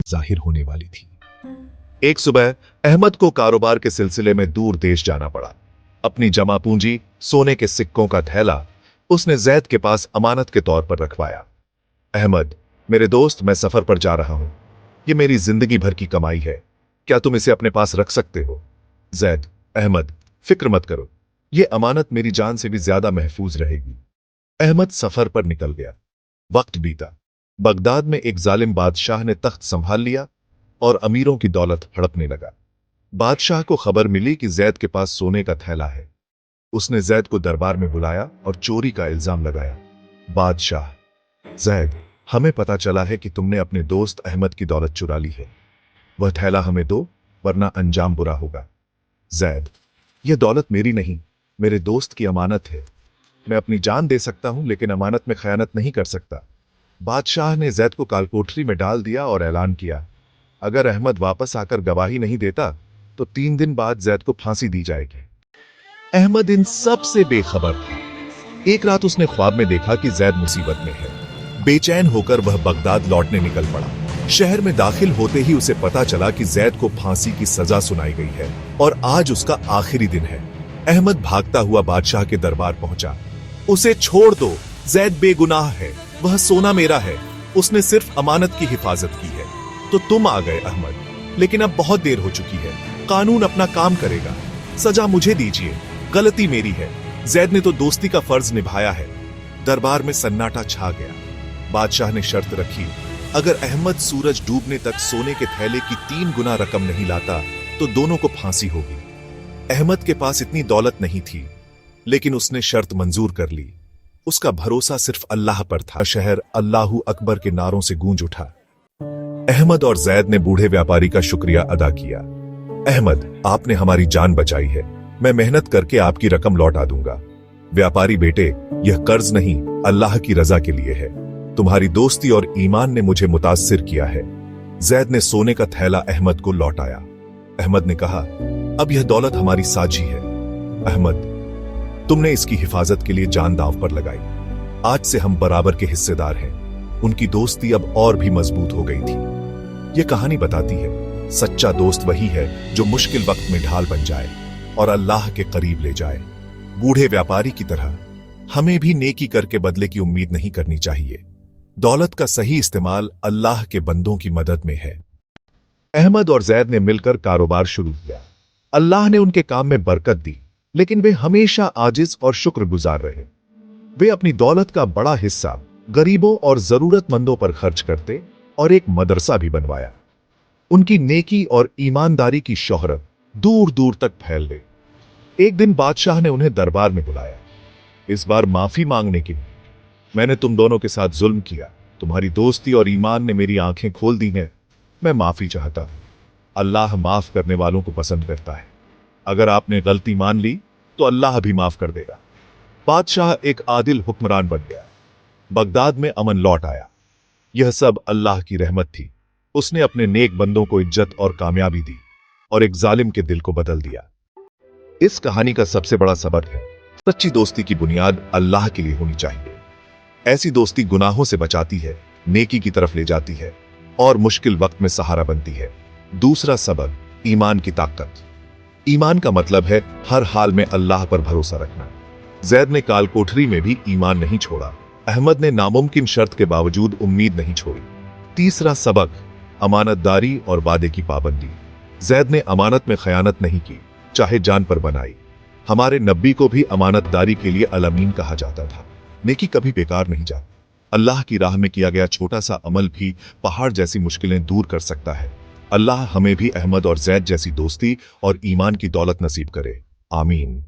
जाहिर होने वाली थी। एक सुबह अहमद को कारोबार के सिलसिले में दूर देश जाना पड़ा। अपनी जमा पूंजी, सोने के सिक्कों का थैला उसने जैद के पास अमानत के तौर पर रखवाया। अहमद, मेरे दोस्त, मैं सफर पर जा रहा हूं। ये मेरी जिंदगी भर की कमाई है, क्या तुम इसे अपने पास रख सकते हो? जैद, अहमद, फिक्र मत करो, ये अमानत मेरी जान से भी ज्यादा महफूज रहेगी। अहमद सफर पर निकल गया। वक्त बीता। बगदाद में एक जालिम बादशाह ने तख्त संभाल लिया और अमीरों की दौलत हड़पने लगा। बादशाह को खबर मिली कि जैद के पास सोने का थैला है। उसने जैद को दरबार में बुलाया और चोरी का इल्जाम लगाया। बादशाह, जैद, हमें पता चला है कि तुमने अपने दोस्त अहमद की दौलत चुरा ली है। वह थैला हमें दो, वरना अंजाम बुरा होगा। जैद, यह दौलत मेरी नहीं, मेरे दोस्त की अमानत है। मैं अपनी जान दे सकता हूं, लेकिन अमानत में खयानत नहीं कर सकता। बादशाह ने जैद को कालकोठरी में डाल दिया और ऐलान किया, अगर अहमद वापस आकर गवाही नहीं देता तो 3 दिन बाद जैद को फांसी दी जाएगी। अहमद इन सब से बेखबर था। एक रात उसने ख्वाब में देखा कि जैद मुसीबत में है। बेचैन होकर वह बगदाद लौटने निकल पड़ा। शहर में दाखिल होते ही उसे पता चला कि जैद को फांसी की सजा सुनाई गई है और आज उसका आखिरी दिन है। अहमद भागता हुआ बादशाह के दरबार पहुंचा। उसे छोड़ दो, जैद बेगुनाह है, वह सोना मेरा है, उसने सिर्फ अमानत की हिफाजत की है। तो तुम आ गए अहमद, लेकिन अब बहुत देर हो चुकी है। कानून अपना काम करेगा, सजा मुझे दीजिए, गलती मेरी है। जैद ने तो दोस्ती का फर्ज निभाया है। दरबार में सन्नाटा छा गया। बादशाह ने शर्त रखी, अगर अहमद सूरज डूबने तक सोने के थैले की 3 गुना रकम नहीं लाता तो दोनों को फांसी होगी। अहमद के पास इतनी दौलत नहीं थी, लेकिन उसने शर्त मंजूर कर ली। उसका भरोसा सिर्फ अल्लाह पर था। शहर अल्लाहू अकबर के नारों से गूंज उठा। अहमद और जैद ने बूढ़े व्यापारी का शुक्रिया अदा किया। अहमद, आपने हमारी जान बचाई है, मैं मेहनत करके आपकी रकम लौटा दूंगा। व्यापारी बेटे, यह कर्ज नहीं, अल्लाह की रजा के लिए है। तुम्हारी दोस्ती और ईमान ने मुझे मुतासिर किया है। जैद ने सोने का थैला अहमद को लौटाया। अहमद ने कहा, अब यह दौलत हमारी साझी है। अहमद, तुमने इसकी हिफाजत के लिए जान दांव पर लगाई। आज से हम बराबर के हिस्सेदार हैं। उनकी दोस्ती अब और भी मजबूत हो गई थी। यह कहानी बताती है, सच्चा दोस्त वही है जो मुश्किल वक्त में ढाल बन जाए और अल्लाह के करीब ले जाए। बूढ़े व्यापारी की तरह हमें भी नेकी करके बदले की उम्मीद नहीं करनी चाहिए। दौलत का सही इस्तेमाल अल्लाह के बंदों की मदद में है। अहमद और जैद ने मिलकर कारोबार शुरू किया। अल्लाह ने उनके काम में बरकत दी, लेकिन वे हमेशा आजिज और शुक्रगुजार रहे। वे अपनी दौलत का बड़ा हिस्सा गरीबों और जरूरतमंदों पर खर्च करते और एक मदरसा भी बनवाया। उनकी नेकी और ईमानदारी की शोहरत दूर दूर तक फैल गई। एक दिन बादशाह ने उन्हें दरबार में बुलाया, इस बार माफी मांगने के लिए। मैंने तुम दोनों के साथ जुल्म किया, तुम्हारी दोस्ती और ईमान ने मेरी आंखें खोल दी हैं। मैं माफी चाहता हूं। अल्लाह माफ करने वालों को पसंद करता है। अगर आपने गलती मान ली तो अल्लाह भी माफ कर देगा। बादशाह एक आदिल हुक्मरान बन गया। बगदाद में अमन लौट आया। यह सब अल्लाह की रहमत थी। उसने अपने नेक बंदों को इज्जत और कामयाबी दी और एक जालिम के दिल को बदल दिया। इस कहानी का सबसे बड़ा सबक है, सच्ची दोस्ती की बुनियाद अल्लाह के लिए होनी चाहिए। ऐसी दोस्ती गुनाहों से बचाती है, नेकी की तरफ ले जाती है और मुश्किल वक्त में सहारा बनती है। दूसरा सबक, ईमान की ताकत। ईमान का मतलब है हर हाल में अल्लाह पर भरोसा रखना। जैद ने कालकोठरी में भी ईमान नहीं छोड़ा। अहमद ने नामुमकिन शर्त के बावजूद उम्मीद नहीं छोड़ी। तीसरा सबक, अमानतदारी और वादे की पाबंदी। जैद ने अमानत में खयानत नहीं की, चाहे जान पर बनाई। हमारे नबी को भी अमानतदारी के लिए अल-अमीन कहा जाता था। नेकी कभी बेकार नहीं जाती। अल्लाह की राह में किया गया छोटा सा अमल भी पहाड़ जैसी मुश्किलें दूर कर सकता है। अल्लाह हमें भी अहमद और जैद जैसी दोस्ती और ईमान की दौलत नसीब करे। आमीन।